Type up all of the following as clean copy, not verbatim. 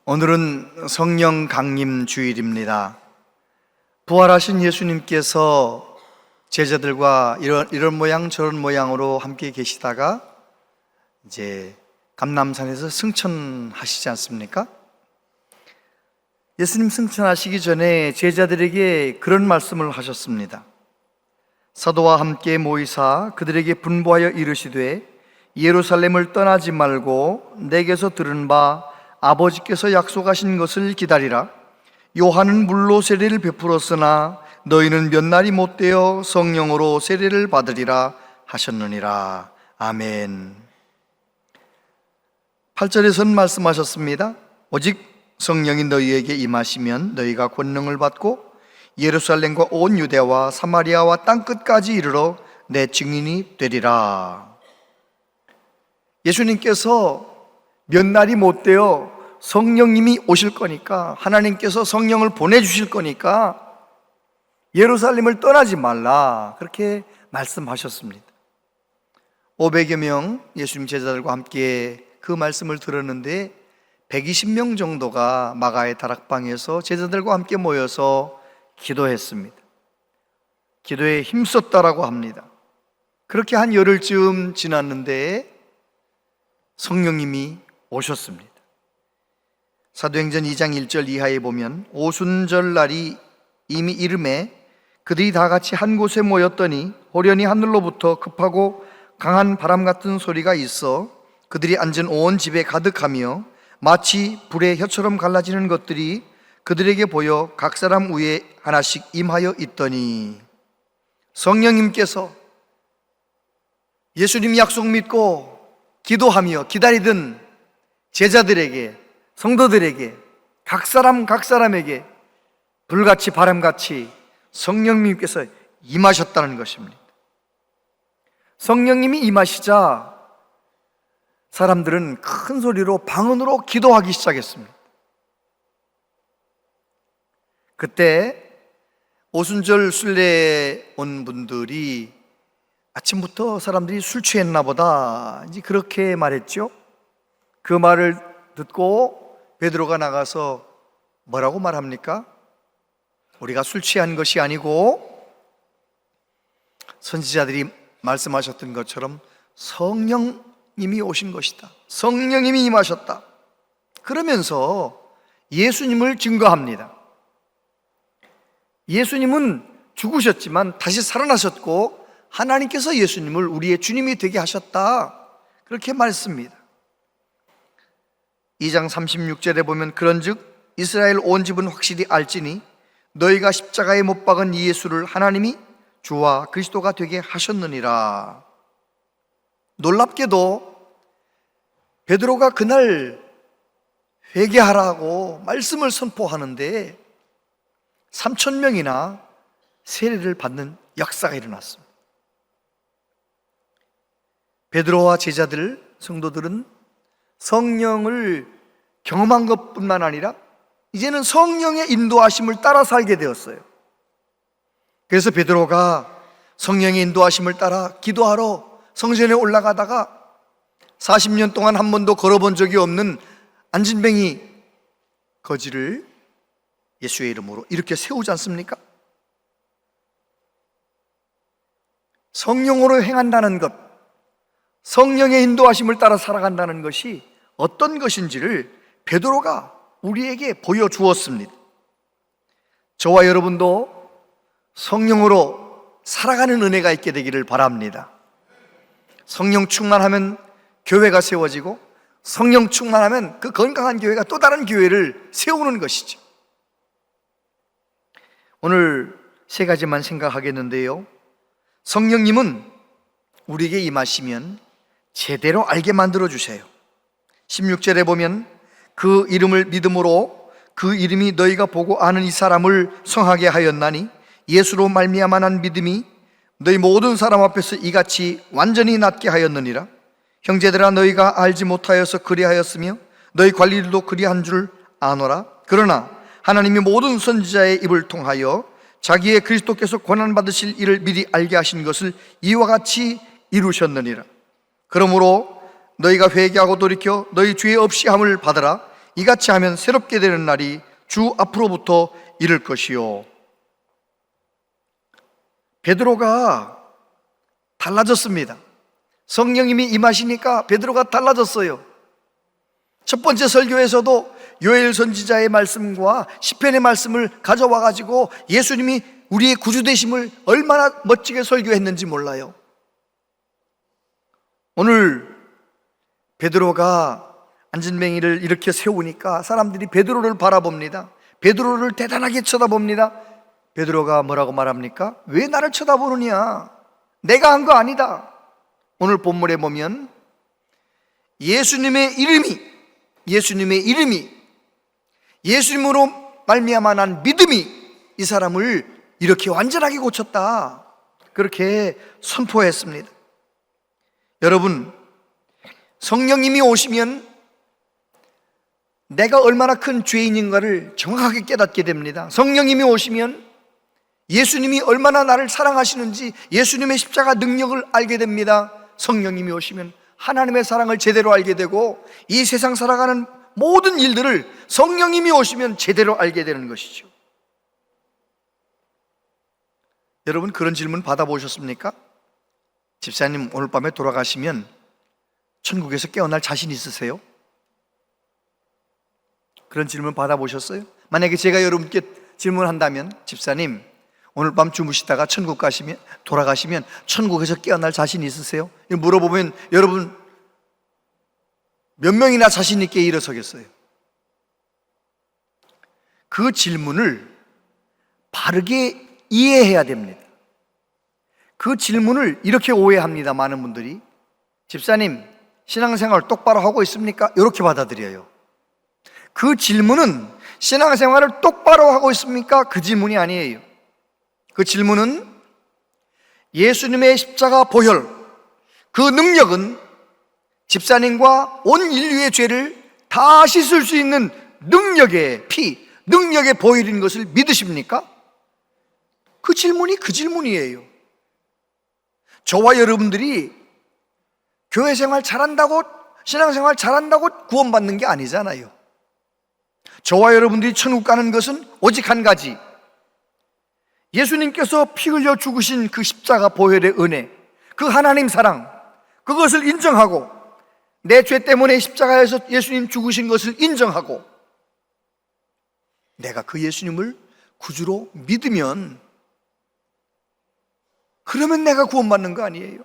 오늘은 성령 강림 주일입니다. 부활하신 예수님께서 제자들과 이런 모양 저런 모양으로 함께 계시다가 이제 감람산에서 승천하시지 않습니까? 예수님 승천하시기 전에 제자들에게 그런 말씀을 하셨습니다. 사도와 함께 모이사 그들에게 분부하여 이르시되 예루살렘을 떠나지 말고 내게서 들은 바 아버지께서 약속하신 것을 기다리라. 요한은 물로 세례를 베풀었으나 너희는 몇 날이 못되어 성령으로 세례를 받으리라 하셨느니라. 아멘. 8절에서는 말씀하셨습니다. 오직 성령이 너희에게 임하시면 너희가 권능을 받고 예루살렘과 온 유대와 사마리아와 땅끝까지 이르러 내 증인이 되리라. 예수님께서 몇 날이 못되어 성령님이 오실 거니까, 하나님께서 성령을 보내주실 거니까 예루살렘을 떠나지 말라, 그렇게 말씀하셨습니다. 500여 명 예수님 제자들과 함께 그 말씀을 들었는데 120명 정도가 마가의 다락방에서 제자들과 함께 모여서 기도했습니다. 기도에 힘썼다라고 합니다. 그렇게 한 열흘쯤 지났는데 성령님이 오셨습니다. 사도행전 2장 1절 이하에 보면 오순절 날이 이미 이름에 그들이 다 같이 한 곳에 모였더니 호련히 하늘로부터 급하고 강한 바람 같은 소리가 있어 그들이 앉은 온 집에 가득하며 마치 불의 혀처럼 갈라지는 것들이 그들에게 보여 각 사람 위에 하나씩 임하여 있더니, 성령님께서 예수님 약속 믿고 기도하며 기다리던 제자들에게, 성도들에게, 각 사람에게 불같이 바람같이 성령님께서 임하셨다는 것입니다. 성령님이 임하시자 사람들은 큰 소리로 방언으로 기도하기 시작했습니다. 그때 오순절 순례에 온 분들이 아침부터 사람들이 술 취했나 보다, 이제 그렇게 말했죠. 그 말을 듣고 베드로가 나가서 뭐라고 말합니까? 우리가 술 취한 것이 아니고 선지자들이 말씀하셨던 것처럼 성령님이 오신 것이다, 성령님이 임하셨다, 그러면서 예수님을 증거합니다. 예수님은 죽으셨지만 다시 살아나셨고 하나님께서 예수님을 우리의 주님이 되게 하셨다, 그렇게 말씀합니다. 2장 36절에 보면 그런즉 이스라엘 온 집은 확실히 알지니 너희가 십자가에 못 박은 이 예수를 하나님이 주와 그리스도가 되게 하셨느니라. 놀랍게도 베드로가 그날 회개하라고 말씀을 선포하는데 3,000명이나 세례를 받는 역사가 일어났습니다. 베드로와 제자들, 성도들은 성령을 경험한 것뿐만 아니라 이제는 성령의 인도하심을 따라 살게 되었어요. 그래서 베드로가 성령의 인도하심을 따라 기도하러 성전에 올라가다가 40년 동안 한 번도 걸어본 적이 없는 안진뱅이 거지를 예수의 이름으로 이렇게 세우지 않습니까? 성령으로 행한다는 것, 성령의 인도하심을 따라 살아간다는 것이 어떤 것인지를 베드로가 우리에게 보여주었습니다. 저와 여러분도 성령으로 살아가는 은혜가 있게 되기를 바랍니다. 성령 충만하면 교회가 세워지고, 성령 충만하면 그 건강한 교회가 또 다른 교회를 세우는 것이죠. 오늘 세 가지만 생각하겠는데요, 성령님은 우리에게 임하시면 제대로 알게 만들어 주세요. 16절에 보면 그 이름을 믿음으로 그 이름이 너희가 보고 아는 이 사람을 성하게 하였나니 예수로 말미암아 난 믿음이 너희 모든 사람 앞에서 이같이 완전히 낫게 하였느니라. 형제들아, 너희가 알지 못하여서 그리하였으며 너희 관리들도 그리한 줄 아노라. 그러나 하나님이 모든 선지자의 입을 통하여 자기의 그리스도께서 고난받으실 일을 미리 알게 하신 것을 이와 같이 이루셨느니라. 그러므로 너희가 회개하고 돌이켜 너희 죄 없이 함을 받으라. 이같이 하면 새롭게 되는 날이 주 앞으로부터 이를 것이요. 베드로가 달라졌습니다. 성령님이 임하시니까 베드로가 달라졌어요. 첫 번째 설교에서도 요엘 선지자의 말씀과 시편의 말씀을 가져와 가지고 예수님이 우리의 구주 되심을 얼마나 멋지게 설교했는지 몰라요. 오늘 베드로가 안진뱅이를 이렇게 세우니까 사람들이 베드로를 바라봅니다. 베드로를 대단하게 쳐다봅니다. 베드로가 뭐라고 말합니까? 왜 나를 쳐다보느냐? 내가 한 거 아니다. 오늘 본문에 보면 예수님의 이름이 예수님으로 말미암아 난 믿음이 이 사람을 이렇게 완전하게 고쳤다, 그렇게 선포했습니다. 여러분, 성령님이 오시면 내가 얼마나 큰 죄인인가를 정확하게 깨닫게 됩니다. 성령님이 오시면 예수님이 얼마나 나를 사랑하시는지 예수님의 십자가 능력을 알게 됩니다. 성령님이 오시면 하나님의 사랑을 제대로 알게 되고 이 세상 살아가는 모든 일들을 성령님이 오시면 제대로 알게 되는 것이죠. 여러분, 그런 질문 받아보셨습니까? 집사님, 오늘 밤에 돌아가시면 천국에서 깨어날 자신 있으세요? 그런 질문 받아보셨어요? 만약에 제가 여러분께 질문한다면, 집사님, 오늘 밤 주무시다가 천국 가시면, 돌아가시면 천국에서 깨어날 자신 있으세요? 물어보면 여러분 몇 명이나 자신 있게 일어서겠어요? 그 질문을 바르게 이해해야 됩니다. 그 질문을 이렇게 오해합니다. 많은 분들이, 집사님, 신앙생활 똑바로 하고 있습니까? 이렇게 받아들여요. 그 질문은 신앙생활을 똑바로 하고 있습니까? 그 질문이 아니에요. 그 질문은 예수님의 십자가 보혈, 그 능력은 집사님과 온 인류의 죄를 다 씻을 수 있는 능력의 피, 능력의 보혈인 것을 믿으십니까? 그 질문이 그 질문이에요. 저와 여러분들이 교회 생활 잘한다고, 신앙생활 잘한다고 구원받는 게 아니잖아요. 저와 여러분들이 천국 가는 것은 오직 한 가지, 예수님께서 피 흘려 죽으신 그 십자가 보혈의 은혜, 그 하나님 사랑, 그것을 인정하고 내 죄 때문에 십자가에서 예수님 죽으신 것을 인정하고 내가 그 예수님을 구주로 믿으면, 그러면 내가 구원받는 거 아니에요?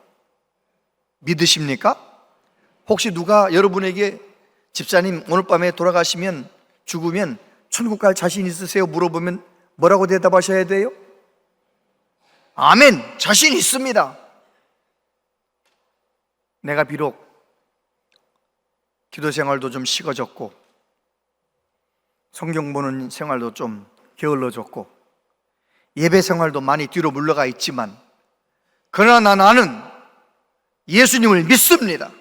믿으십니까? 혹시 누가 여러분에게 집사님, 오늘 밤에 돌아가시면, 죽으면 천국 갈 자신 있으세요? 물어보면 뭐라고 대답하셔야 돼요? 아멘, 자신 있습니다. 내가 비록 기도 생활도 좀 식어졌고 성경 보는 생활도 좀 게을러졌고 예배 생활도 많이 뒤로 물러가 있지만, 그러나 나는 예수님을 믿습니다.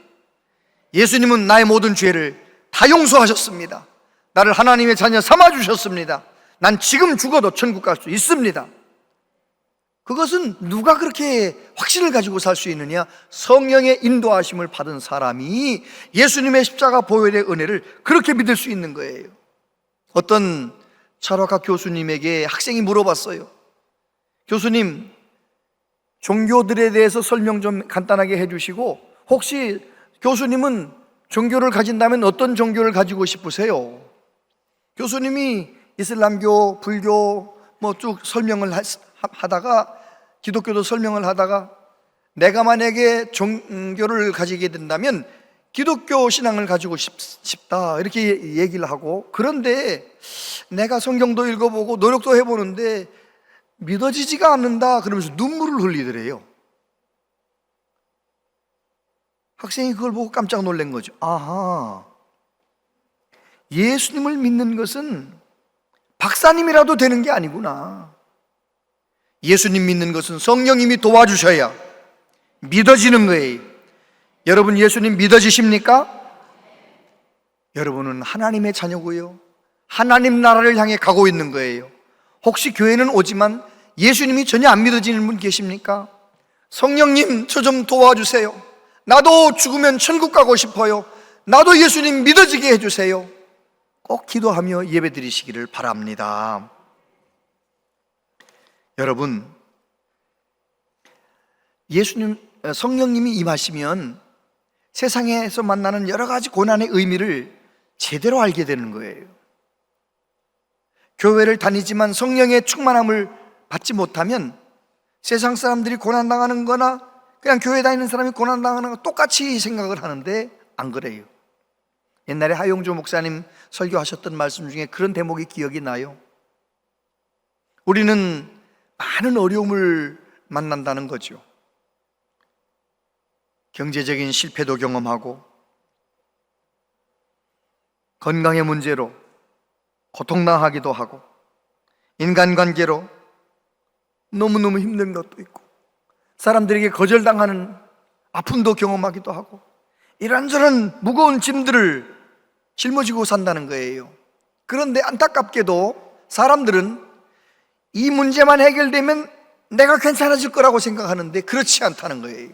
예수님은 나의 모든 죄를 다 용서하셨습니다. 나를 하나님의 자녀 삼아주셨습니다. 난 지금 죽어도 천국 갈 수 있습니다. 그것은 누가 그렇게 확신을 가지고 살 수 있느냐? 성령의 인도하심을 받은 사람이 예수님의 십자가 보혈의 은혜를 그렇게 믿을 수 있는 거예요. 어떤 철학학 교수님에게 학생이 물어봤어요. 교수님, 종교들에 대해서 설명 좀 간단하게 해주시고, 혹시 교수님은 종교를 가진다면 어떤 종교를 가지고 싶으세요? 교수님이 이슬람교, 불교 뭐 쭉 설명을 하다가, 기독교도 설명을 하다가, 내가 만약에 종교를 가지게 된다면 기독교 신앙을 가지고 싶다, 이렇게 얘기를 하고, 그런데 내가 성경도 읽어보고 노력도 해보는데 믿어지지가 않는다, 그러면서 눈물을 흘리더래요. 학생이 그걸 보고 깜짝 놀란 거죠. 아하, 예수님을 믿는 것은 박사님이라도 되는 게 아니구나. 예수님 믿는 것은 성령님이 도와주셔야 믿어지는 거예요. 여러분, 예수님 믿어지십니까? 여러분은 하나님의 자녀고요, 하나님 나라를 향해 가고 있는 거예요. 혹시 교회는 오지만 예수님이 전혀 안 믿어지는 분 계십니까? 성령님, 저 좀 도와주세요. 나도 죽으면 천국 가고 싶어요. 나도 예수님 믿어지게 해주세요. 꼭 기도하며 예배드리시기를 바랍니다. 여러분, 성령님이 임하시면 세상에서 만나는 여러 가지 고난의 의미를 제대로 알게 되는 거예요. 교회를 다니지만 성령의 충만함을 받지 못하면 세상 사람들이 고난당하는 거나 그냥 교회 다니는 사람이 고난당하는 거 똑같이 생각을 하는데 안 그래요. 옛날에 하용조 목사님 설교하셨던 말씀 중에 그런 대목이 기억이 나요. 우리는 많은 어려움을 만난다는 거죠. 경제적인 실패도 경험하고 건강의 문제로 고통당하기도 하고 인간관계로 너무너무 힘든 것도 있고 사람들에게 거절당하는 아픔도 경험하기도 하고 이런저런 무거운 짐들을 짊어지고 산다는 거예요. 그런데 안타깝게도 사람들은 이 문제만 해결되면 내가 괜찮아질 거라고 생각하는데 그렇지 않다는 거예요.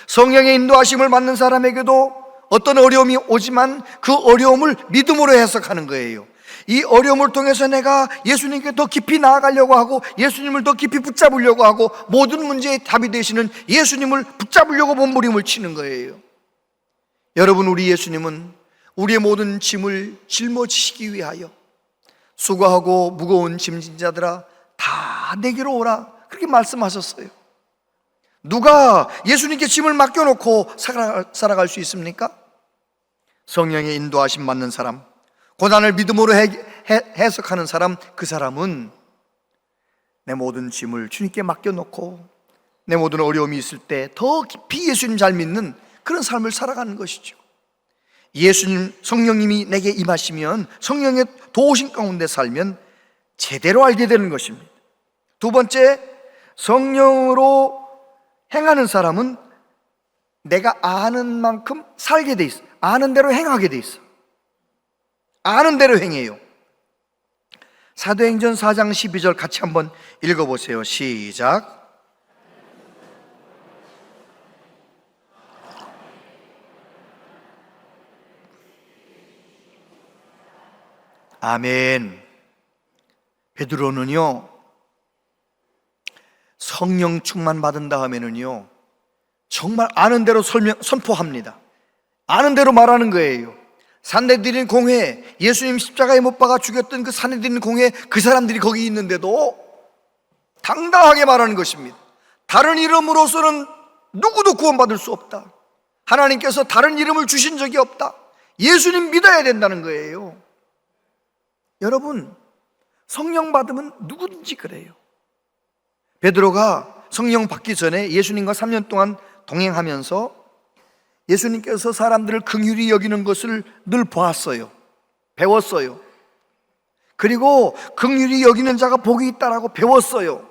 성령의 인도하심을 받는 사람에게도 어떤 어려움이 오지만 그 어려움을 믿음으로 해석하는 거예요. 이 어려움을 통해서 내가 예수님께 더 깊이 나아가려고 하고 예수님을 더 깊이 붙잡으려고 하고 모든 문제의 답이 되시는 예수님을 붙잡으려고 몸부림을 치는 거예요. 여러분, 우리 예수님은 우리의 모든 짐을 짊어지시기 위하여 수고하고 무거운 짐진 자들아 다 내게로 오라 그렇게 말씀하셨어요. 누가 예수님께 짐을 맡겨놓고 살아갈 수 있습니까? 성령의 인도하심 받는 사람, 고난을 믿음으로 해석하는 사람, 그 사람은 내 모든 짐을 주님께 맡겨놓고 내 모든 어려움이 있을 때 더 깊이 예수님 잘 믿는 그런 삶을 살아가는 것이죠. 예수님, 성령님이 내게 임하시면 성령의 도우심 가운데 살면 제대로 알게 되는 것입니다. 두 번째, 성령으로 행하는 사람은 내가 아는 만큼 살게 돼 있어. 아는 대로 행하게 돼 있어. 아는 대로 행해요. 사도행전 4장 12절 같이 한번 읽어보세요. 시작. 아멘. 베드로는요, 성령 충만 받은 다음에는요 정말 아는 대로 선포합니다. 아는 대로 말하는 거예요. 산헤드린 공회, 예수님 십자가에 못 박아 죽였던 그 산헤드린 공회, 그 사람들이 거기 있는데도 당당하게 말하는 것입니다. 다른 이름으로서는 누구도 구원받을 수 없다. 하나님께서 다른 이름을 주신 적이 없다. 예수님 믿어야 된다는 거예요. 여러분, 성령 받으면 누구든지 그래요. 베드로가 성령 받기 전에 예수님과 3년 동안 동행하면서 예수님께서 사람들을 긍휼히 여기는 것을 늘 보았어요. 배웠어요. 그리고 긍휼히 여기는 자가 복이 있다라고 배웠어요.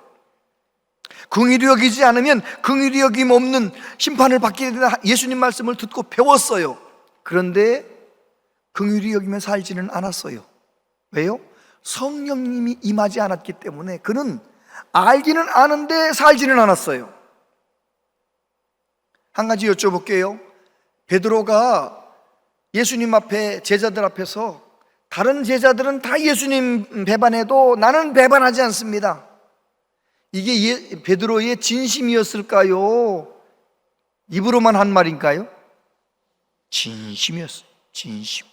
긍휼히 여기지 않으면 긍휼히 여김 없는 심판을 받게 된다, 예수님 말씀을 듣고 배웠어요. 그런데 긍휼히 여기며 살지는 않았어요. 왜요? 성령님이 임하지 않았기 때문에 그는 알기는 아는데 살지는 않았어요. 한 가지 여쭤볼게요. 베드로가 예수님 앞에, 제자들 앞에서 다른 제자들은 다 예수님 배반해도 나는 배반하지 않습니다. 이게 베드로의 진심이었을까요? 입으로만 한 말인가요? 진심이었어요. 진심.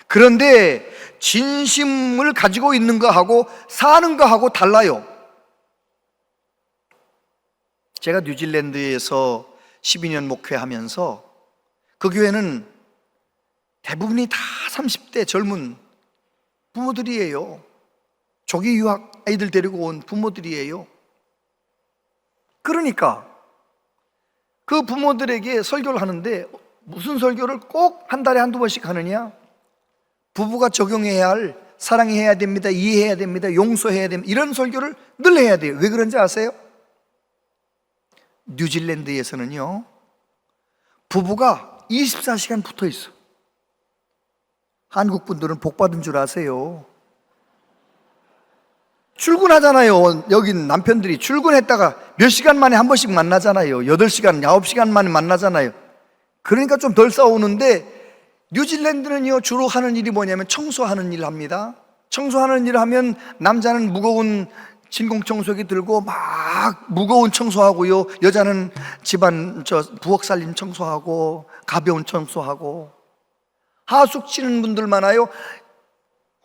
그런데 진심을 가지고 있는 거하고 사는 거하고 달라요. 제가 뉴질랜드에서 12년 목회하면서 그 교회는 대부분이 다 30대 젊은 부모들이에요. 조기 유학 아이들 데리고 온 부모들이에요. 그러니까 그 부모들에게 설교를 하는데 무슨 설교를 꼭 한 달에 한두 번씩 하느냐? 부부가 적용해야 할, 사랑해야 됩니다, 이해해야 됩니다, 용서해야 됩니다, 이런 설교를 늘 해야 돼요. 왜 그런지 아세요? 뉴질랜드에서는요 부부가 24시간 붙어 있어. 한국 분들은 복 받은 줄 아세요? 출근하잖아요. 여기 남편들이 출근했다가 몇 시간 만에 한 번씩 만나잖아요. 8시간, 9시간 만에 만나잖아요. 그러니까 좀 덜 싸우는데 뉴질랜드는요, 주로 하는 일이 뭐냐면 청소하는 일을 합니다. 청소하는 일을 하면 남자는 무거운 진공청소기 들고 막 무거운 청소하고요, 여자는 집안 부엌 살림 청소하고 가벼운 청소하고. 하숙 치는 분들 많아요.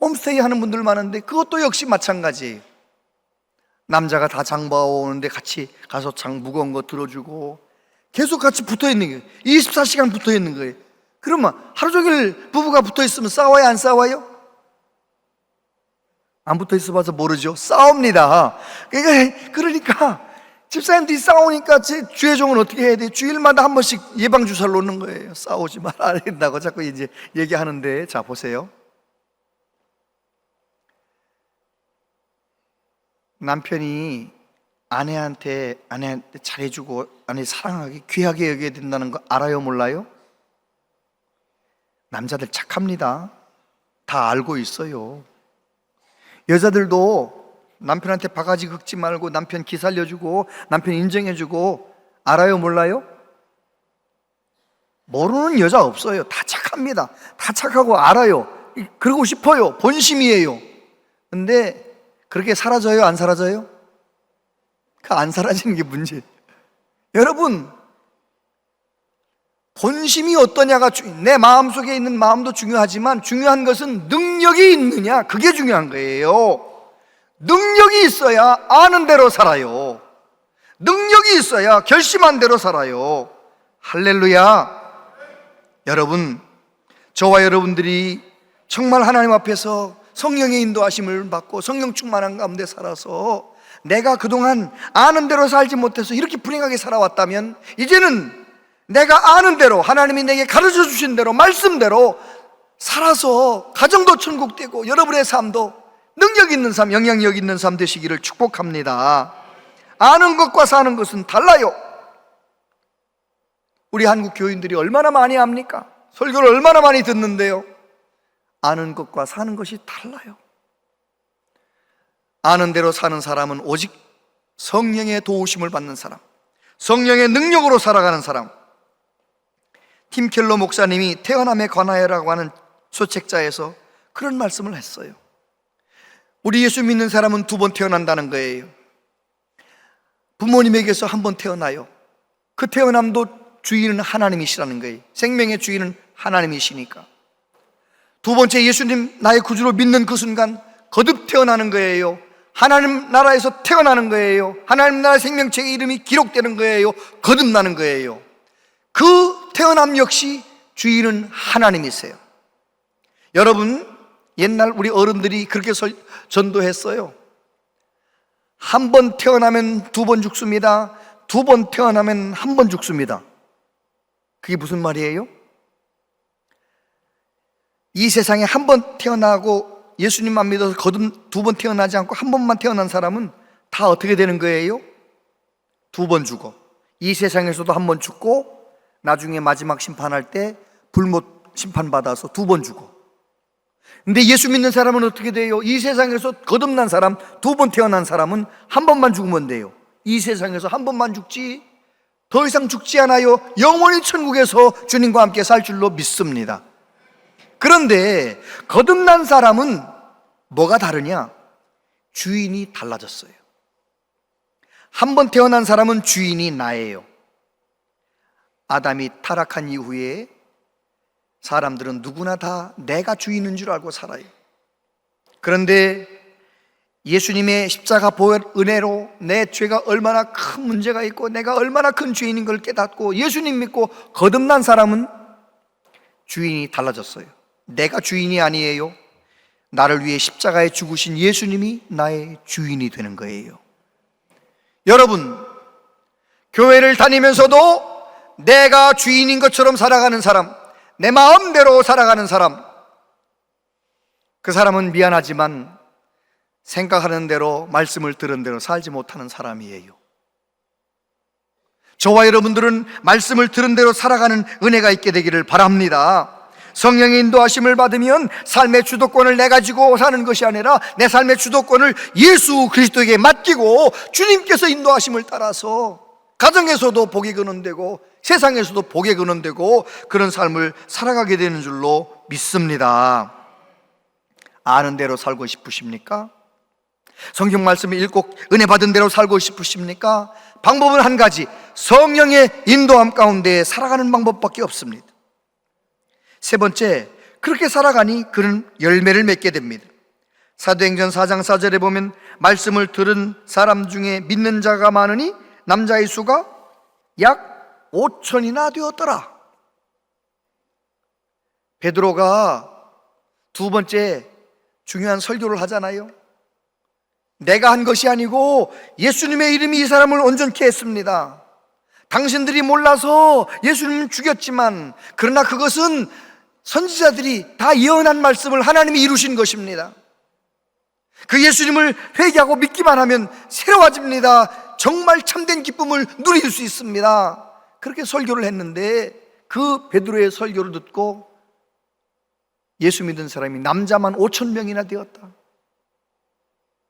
홈스테이 하는 분들 많은데 그것도 역시 마찬가지. 남자가 다 장 봐오는데 같이 가서 장 무거운 거 들어주고 계속 같이 붙어있는 거예요. 24시간 붙어있는 거예요. 그러면 하루 종일 부부가 붙어있으면 싸워요, 안 싸워요? 안 붙어있어 봐서 모르죠. 싸웁니다. 그러니까 집사님들이 싸우니까 제 주의 종은 어떻게 해야 돼요? 주일마다 한 번씩 예방주사를 놓는 거예요. 싸우지 말아야 된다고 자꾸 이제 얘기하는데, 자 보세요. 남편이 아내한테 잘해주고 아내 사랑하게 귀하게 여겨야 된다는 거 알아요, 몰라요? 남자들 착합니다. 다 알고 있어요. 여자들도 남편한테 바가지 긁지 말고 남편 기 살려주고 남편 인정해주고 알아요, 몰라요? 모르는 여자 없어요. 다 착합니다. 다 착하고 알아요. 그러고 싶어요. 본심이에요. 근데 그렇게 사라져요, 안 사라져요? 그 안 사라지는 게 문제예요. 여러분, 본심이 어떠냐가 내 마음속에 있는 마음도 중요하지만 중요한 것은 능력이 있느냐, 그게 중요한 거예요. 능력이 있어야 아는 대로 살아요. 능력이 있어야 결심한 대로 살아요. 할렐루야. 여러분, 저와 여러분들이 정말 하나님 앞에서 성령의 인도하심을 받고 성령 충만한 가운데 살아서 내가 그동안 아는 대로 살지 못해서 이렇게 불행하게 살아왔다면 이제는 내가 아는 대로, 하나님이 내게 가르쳐 주신 대로, 말씀대로 살아서 가정도 천국되고 여러분의 삶도 능력 있는 삶, 영향력 있는 삶 되시기를 축복합니다. 아는 것과 사는 것은 달라요. 우리 한국 교인들이 얼마나 많이 압니까? 설교를 얼마나 많이 듣는데요. 아는 것과 사는 것이 달라요. 아는 대로 사는 사람은 오직 성령의 도우심을 받는 사람, 성령의 능력으로 살아가는 사람. 팀 켈러 목사님이 태어남에 관하여라고 하는 소책자에서 그런 말씀을 했어요. 우리 예수 믿는 사람은 두 번 태어난다는 거예요. 부모님에게서 한 번 태어나요. 그 태어남도 주인은 하나님이시라는 거예요. 생명의 주인은 하나님이시니까. 두 번째, 예수님 나의 구주로 믿는 그 순간 거듭 태어나는 거예요. 하나님 나라에서 태어나는 거예요. 하나님 나라 생명책의 이름이 기록되는 거예요. 거듭나는 거예요. 그 태어남 역시 주인은 하나님이세요. 여러분, 옛날 우리 어른들이 그렇게 전도했어요. 한 번 태어나면 두 번 죽습니다. 두 번 태어나면 한 번 죽습니다. 그게 무슨 말이에요? 이 세상에 한 번 태어나고 예수님만 믿어서 거듭 두 번 태어나지 않고 한 번만 태어난 사람은 다 어떻게 되는 거예요? 두 번 죽어. 이 세상에서도 한 번 죽고 나중에 마지막 심판할 때 불못 심판받아서 두 번 죽어. 근데 예수 믿는 사람은 어떻게 돼요? 이 세상에서 거듭난 사람, 두 번 태어난 사람은 한 번만 죽으면 돼요. 이 세상에서 한 번만 죽지 더 이상 죽지 않아요. 영원히 천국에서 주님과 함께 살 줄로 믿습니다. 그런데 거듭난 사람은 뭐가 다르냐? 주인이 달라졌어요. 한 번 태어난 사람은 주인이 나예요. 아담이 타락한 이후에 사람들은 누구나 다 내가 주인인 줄 알고 살아요. 그런데 예수님의 십자가 보혈 은혜로 내 죄가 얼마나 큰 문제가 있고 내가 얼마나 큰 죄인인 걸 깨닫고 예수님 믿고 거듭난 사람은 주인이 달라졌어요. 내가 주인이 아니에요. 나를 위해 십자가에 죽으신 예수님이 나의 주인이 되는 거예요. 여러분, 교회를 다니면서도 내가 주인인 것처럼 살아가는 사람, 내 마음대로 살아가는 사람, 그 사람은 미안하지만 생각하는 대로, 말씀을 들은 대로 살지 못하는 사람이에요. 저와 여러분들은 말씀을 들은 대로 살아가는 은혜가 있게 되기를 바랍니다. 성령의 인도하심을 받으면 삶의 주도권을 내 가지고 사는 것이 아니라 내 삶의 주도권을 예수 그리스도에게 맡기고 주님께서 인도하심을 따라서 가정에서도 복이 근원되고 세상에서도 복에 근원되고 그런 삶을 살아가게 되는 줄로 믿습니다. 아는 대로 살고 싶으십니까? 성경 말씀을 읽고 은혜 받은 대로 살고 싶으십니까? 방법은 한 가지, 성령의 인도함 가운데 살아가는 방법밖에 없습니다. 세 번째, 그렇게 살아가니 그는 열매를 맺게 됩니다. 사도행전 4장 4절에 보면 말씀을 들은 사람 중에 믿는 자가 많으니 남자의 수가 약 5천이나 되었더라. 베드로가 두 번째 중요한 설교를 하잖아요. 내가 한 것이 아니고 예수님의 이름이 이 사람을 온전케 했습니다. 당신들이 몰라서 예수님을 죽였지만 그러나 그것은 선지자들이 다 예언한 말씀을 하나님이 이루신 것입니다. 그 예수님을 회개하고 믿기만 하면 새로워집니다. 정말 참된 기쁨을 누릴 수 있습니다. 그렇게 설교를 했는데 그 베드로의 설교를 듣고 예수 믿은 사람이 남자만 5천 명이나 되었다.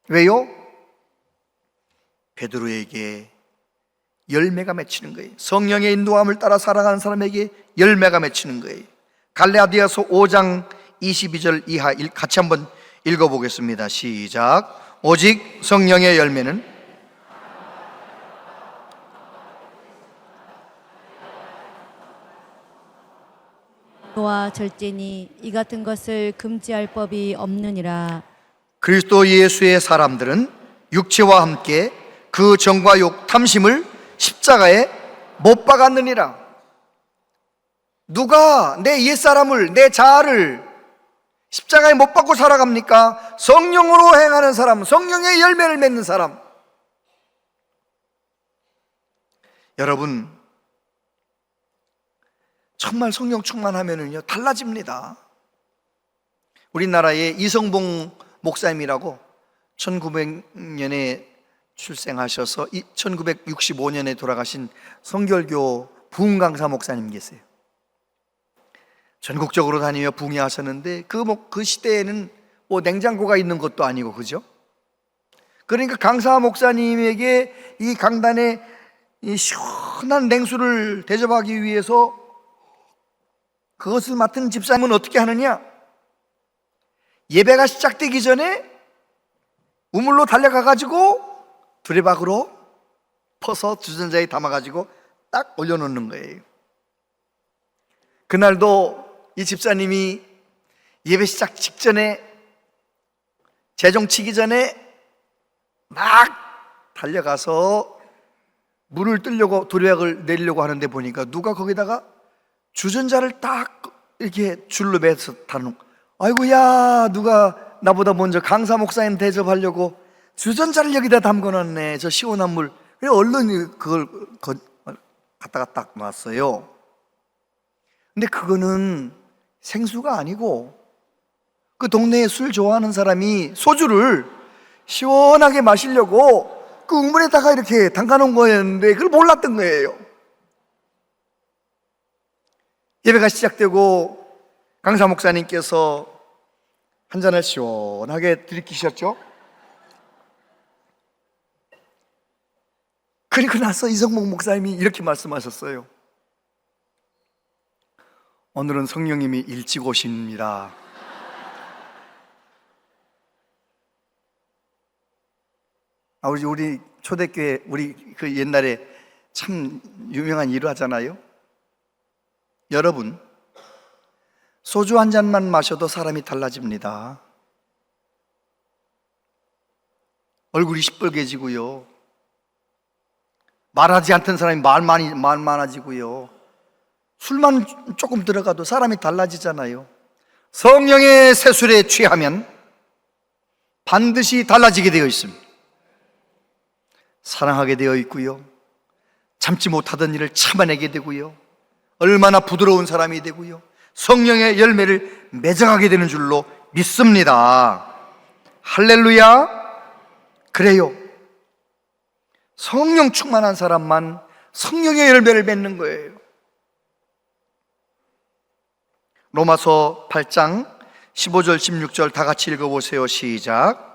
왜요? 베드로에게 열매가 맺히는 거예요. 성령의 인도함을 따라 살아가는 사람에게 열매가 맺히는 거예요. 갈라디아서 5장 22절 이하 같이 한번 읽어보겠습니다. 시작. 오직 성령의 열매는 와 절제니 이 같은 것을 금지할 법이 없느니라. 그리스도 예수의 사람들은 육체와 함께 그 정과 욕 탐심을 십자가에 못 박았느니라. 누가 내 옛사람을, 내 자아를 십자가에 못 박고 살아갑니까? 성령으로 행하는 사람, 성령의 열매를 맺는 사람. 여러분, 정말 성령 충만하면은요 달라집니다. 우리나라에 이성봉 목사님이라고 1900년에 출생하셔서 1965년에 돌아가신 성결교 부흥강사 목사님 계세요. 전국적으로 다니며 부흥하셨는데 그 시대에는 뭐 냉장고가 있는 것도 아니고, 그죠? 그러니까 강사 목사님에게 이 강단에 이 시원한 냉수를 대접하기 위해서 그것을 맡은 집사님은 어떻게 하느냐? 예배가 시작되기 전에 우물로 달려가가지고 두레박으로 퍼서 주전자에 담아가지고 딱 올려놓는 거예요. 그날도 이 집사님이 예배 시작 직전에 재종 치기 전에 막 달려가서 물을 뜨려고 두레박을 내리려고 하는데 보니까 누가 거기다가 주전자를 딱 이렇게 줄로 매서 타는, 아이고야, 누가 나보다 먼저 강사 목사님 대접하려고 주전자를 여기다 담궈놨네, 저 시원한 물. 그래 얼른 그걸 갖다가 딱 놨어요. 근데 그거는 생수가 아니고 그 동네에 술 좋아하는 사람이 소주를 시원하게 마시려고 그 우물에다가 이렇게 담가놓은 거였는데 그걸 몰랐던 거예요. 예배가 시작되고 강사 목사님께서 한 잔을 시원하게 들이키셨죠. 그리고 나서 이성봉 목사님이 이렇게 말씀하셨어요. 오늘은 성령님이 일찍 오십니다. 우리 초대교회 우리 그 옛날에 참 유명한 일을 하잖아요. 여러분, 소주 한 잔만 마셔도 사람이 달라집니다. 얼굴이 시뻘개지고요, 말하지 않던 사람이 말 많아지고요, 술만 조금 들어가도 사람이 달라지잖아요. 성령의 세술에 취하면 반드시 달라지게 되어 있습니다. 사랑하게 되어 있고요, 참지 못하던 일을 참아내게 되고요, 얼마나 부드러운 사람이 되고요, 성령의 열매를 맺어가게 되는 줄로 믿습니다. 할렐루야. 그래요, 성령 충만한 사람만 성령의 열매를 맺는 거예요. 로마서 8장 15절 16절 다 같이 읽어보세요. 시작.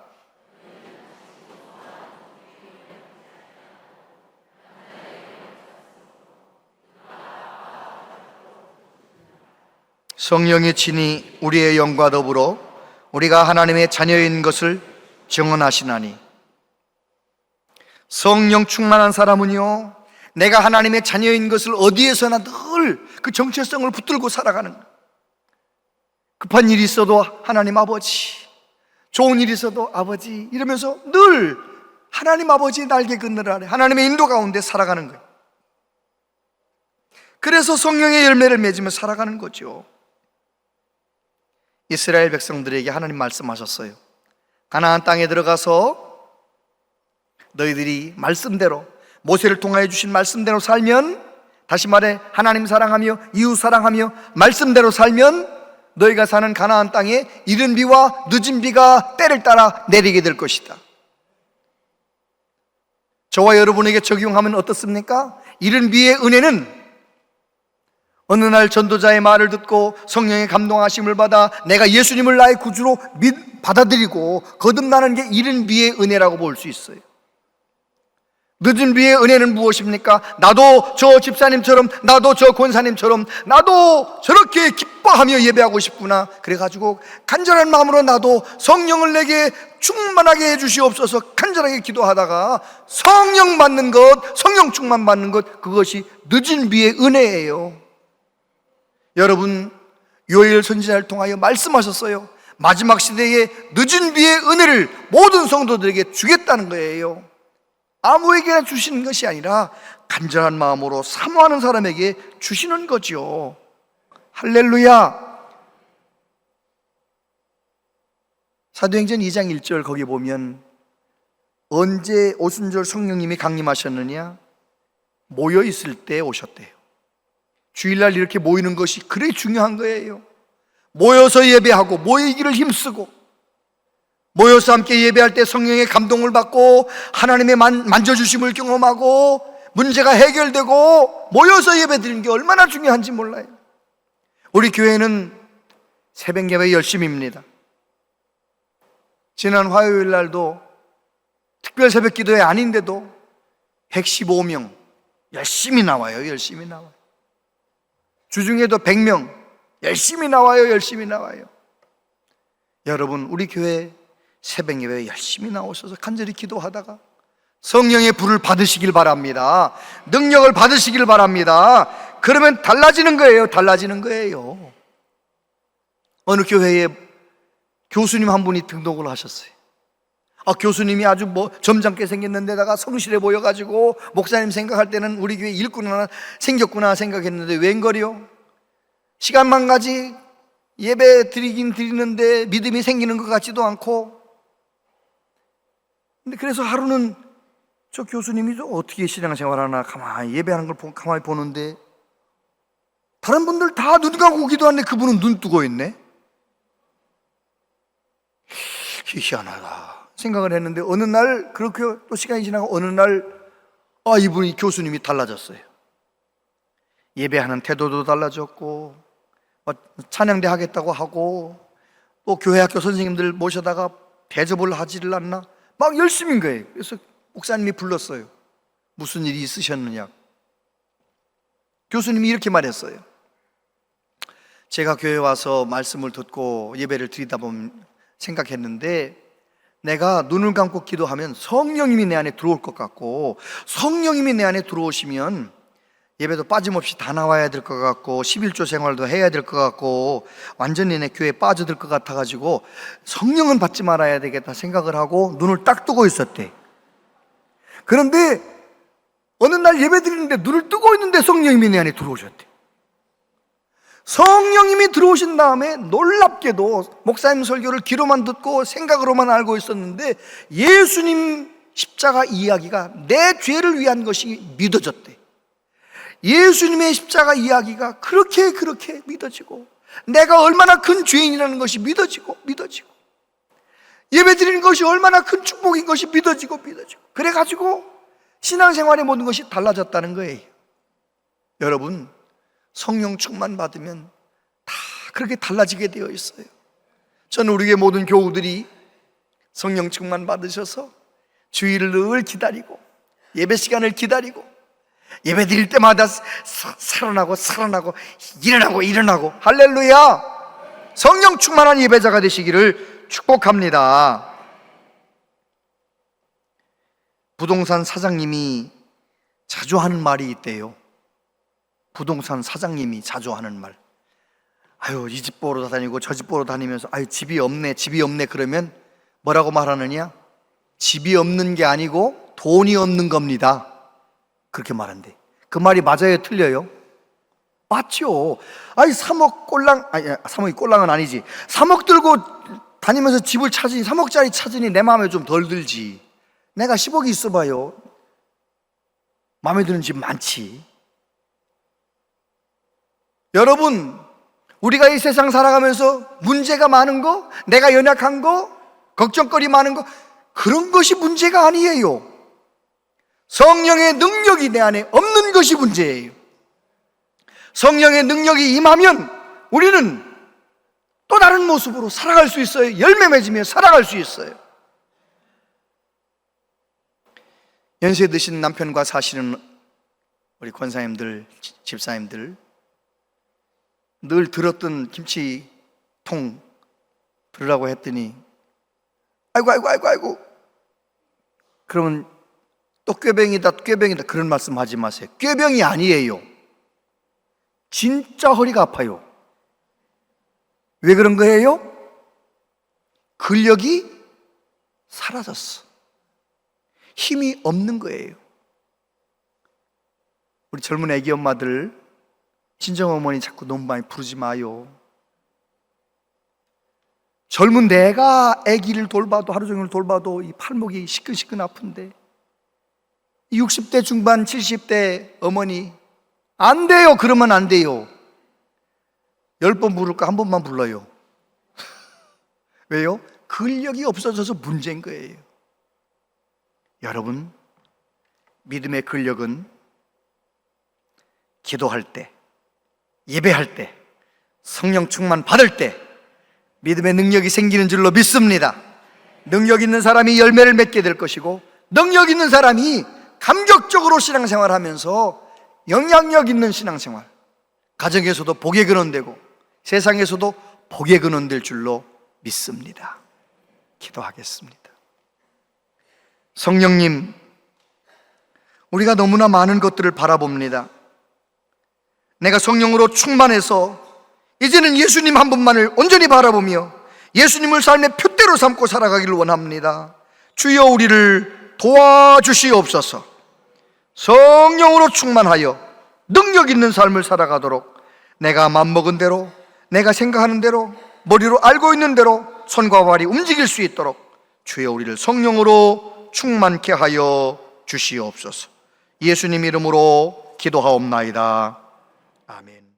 성령이 친히 우리의 영과 더불어 우리가 하나님의 자녀인 것을 증언하시나니. 성령 충만한 사람은요, 내가 하나님의 자녀인 것을 어디에서나 늘 그 정체성을 붙들고 살아가는 거예요. 급한 일이 있어도 하나님 아버지, 좋은 일이 있어도 아버지 이러면서 늘 하나님 아버지의 날개 그늘 아래 하나님의 인도 가운데 살아가는 거예요. 그래서 성령의 열매를 맺으며 살아가는 거죠. 이스라엘 백성들에게 하나님 말씀하셨어요. 가나안 땅에 들어가서 너희들이 말씀대로, 모세를 통하여 주신 말씀대로 살면, 다시 말해 하나님 사랑하며 이웃 사랑하며 말씀대로 살면 너희가 사는 가나안 땅에 이른 비와 늦은 비가 때를 따라 내리게 될 것이다. 저와 여러분에게 적용하면 어떻습니까? 이른 비의 은혜는 어느 날 전도자의 말을 듣고 성령의 감동하심을 받아 내가 예수님을 나의 구주로 받아들이고 거듭나는 게 이른 비의 은혜라고 볼 수 있어요. 늦은 비의 은혜는 무엇입니까? 나도 저 집사님처럼, 나도 저 권사님처럼, 나도 저렇게 기뻐하며 예배하고 싶구나. 그래가지고 간절한 마음으로 나도 성령을 내게 충만하게 해주시옵소서 간절하게 기도하다가 성령 받는 것, 성령 충만 받는 것, 그것이 늦은 비의 은혜예요. 여러분, 요엘 선지자를 통하여 말씀하셨어요. 마지막 시대에 늦은 비의 은혜를 모든 성도들에게 주겠다는 거예요. 아무에게나 주시는 것이 아니라 간절한 마음으로 사모하는 사람에게 주시는 거죠. 할렐루야. 사도행전 2장 1절 거기 보면 언제 오순절 성령님이 강림하셨느냐? 모여 있을 때 오셨대요. 주일날 이렇게 모이는 것이 그래 중요한 거예요. 모여서 예배하고 모이기를 힘쓰고 모여서 함께 예배할 때 성령의 감동을 받고 하나님의 만져주심을 경험하고 문제가 해결되고 모여서 예배드리는 게 얼마나 중요한지 몰라요. 우리 교회는 새벽 예배 열심입니다. 지난 화요일 날도 특별 새벽 기도회 아닌데도 115명 열심히 나와요. 열심히 나와요. 주중에도 100명 열심히 나와요. 열심히 나와요. 여러분, 우리 교회 새벽 예배에 열심히 나오셔서 간절히 기도하다가 성령의 불을 받으시길 바랍니다. 능력을 받으시길 바랍니다. 그러면 달라지는 거예요. 달라지는 거예요. 어느 교회에 교수님 한 분이 등록을 하셨어요. 교수님이 아주 점잖게 생겼는데다가 성실해 보여가지고 목사님 생각할 때는 우리 교회 일꾼 하나 생겼구나 생각했는데 웬걸요? 시간만 가지 예배 드리긴 드리는데 믿음이 생기는 것 같지도 않고. 근데 그래서 하루는 저 교수님이 어떻게 신앙생활하나 가만히 예배하는 걸 가만히 보는데 다른 분들 다 눈 감고 기도하는데 그분은 눈 뜨고 있네. 희한하다 생각을 했는데 어느 날 그렇게 또 시간이 지나고 어느 날 이분이 교수님이 달라졌어요. 예배하는 태도도 달라졌고 찬양대 하겠다고 하고 또 교회 학교 선생님들 모셔다가 대접을 하지를 않나 막 열심인 거예요. 그래서 목사님이 불렀어요. 무슨 일이 있으셨느냐. 교수님이 이렇게 말했어요. 제가 교회에 와서 말씀을 듣고 예배를 드리다 보면 생각했는데 내가 눈을 감고 기도하면 성령님이 내 안에 들어올 것 같고 성령님이 내 안에 들어오시면 예배도 빠짐없이 다 나와야 될 것 같고 11조 생활도 해야 될 것 같고 완전히 내 교회에 빠져들 것 같아가지고 성령은 받지 말아야 되겠다 생각을 하고 눈을 딱 뜨고 있었대. 그런데 어느 날 예배 드리는데 눈을 뜨고 있는데 성령님이 내 안에 들어오셨대. 성령님이 들어오신 다음에 놀랍게도 목사님 설교를 귀로만 듣고 생각으로만 알고 있었는데 예수님 십자가 이야기가 내 죄를 위한 것이 믿어졌대. 예수님의 십자가 이야기가 그렇게 믿어지고 내가 얼마나 큰 죄인이라는 것이 믿어지고 예배 드리는 것이 얼마나 큰 축복인 것이 믿어지고 그래가지고 신앙생활의 모든 것이 달라졌다는 거예요. 여러분, 성령 충만 받으면 다 그렇게 달라지게 되어 있어요. 저는 우리의 모든 교우들이 성령 충만 받으셔서 주일을 늘 기다리고 예배 시간을 기다리고 예배 드릴 때마다 살아나고 일어나고 할렐루야. 성령 충만한 예배자가 되시기를 축복합니다. 부동산 사장님이 자주 하는 말이 있대요. 부동산 사장님이 자주 하는 말. 아유, 이 집 보러 다니고 저 집 보러 다니면서 아유, 집이 없네 그러면 뭐라고 말하느냐? 집이 없는 게 아니고 돈이 없는 겁니다. 그렇게 말한대. 그 말이 맞아요, 틀려요? 맞죠. 아니 3억 꼴랑, 아니 3억이 꼴랑은 아니지. 3억 들고 다니면서 집을 찾으니, 3억짜리 찾으니 내 마음에 좀 덜 들지. 내가 10억이 있어봐요, 마음에 드는 집 많지. 여러분, 우리가 이 세상 살아가면서 문제가 많은 거, 내가 연약한 거, 걱정거리 많은 거, 그런 것이 문제가 아니에요. 성령의 능력이 내 안에 없는 것이 문제예요. 성령의 능력이 임하면 우리는 또 다른 모습으로 살아갈 수 있어요. 열매 맺으며 살아갈 수 있어요. 연세 드신 남편과 사시는 우리 권사님들, 집사님들, 늘 들었던 김치통 들으라고 했더니 아이고 그러면 또 꾀병이다 그런 말씀 하지 마세요. 꾀병이 아니에요. 진짜 허리가 아파요. 왜 그런 거예요? 근력이 사라졌어. 힘이 없는 거예요. 우리 젊은 애기 엄마들, 친정어머니 자꾸 너무 많이 부르지 마요. 젊은 내가 아기를 돌봐도, 하루 종일 돌봐도 이 팔목이 시끈시끈 아픈데, 60대 중반 70대 어머니 안 돼요. 그러면 안 돼요. 10번 부를까? 한 번만 불러요. 왜요? 근력이 없어져서 문제인 거예요. 여러분, 믿음의 근력은 기도할 때, 예배할 때, 성령 충만 받을 때 믿음의 능력이 생기는 줄로 믿습니다. 능력 있는 사람이 열매를 맺게 될 것이고, 능력 있는 사람이 감격적으로 신앙생활 하면서 영향력 있는 신앙생활, 가정에서도 복의 근원되고 세상에서도 복의 근원될 줄로 믿습니다. 기도하겠습니다. 성령님, 우리가 너무나 많은 것들을 바라봅니다. 내가 성령으로 충만해서 이제는 예수님 한 분만을 온전히 바라보며 예수님을 삶의 표대로 삼고 살아가기를 원합니다. 주여, 우리를 도와주시옵소서. 성령으로 충만하여 능력 있는 삶을 살아가도록, 내가 맘먹은 대로, 내가 생각하는 대로, 머리로 알고 있는 대로 손과 발이 움직일 수 있도록 주여, 우리를 성령으로 충만케 하여 주시옵소서. 예수님 이름으로 기도하옵나이다. 아멘.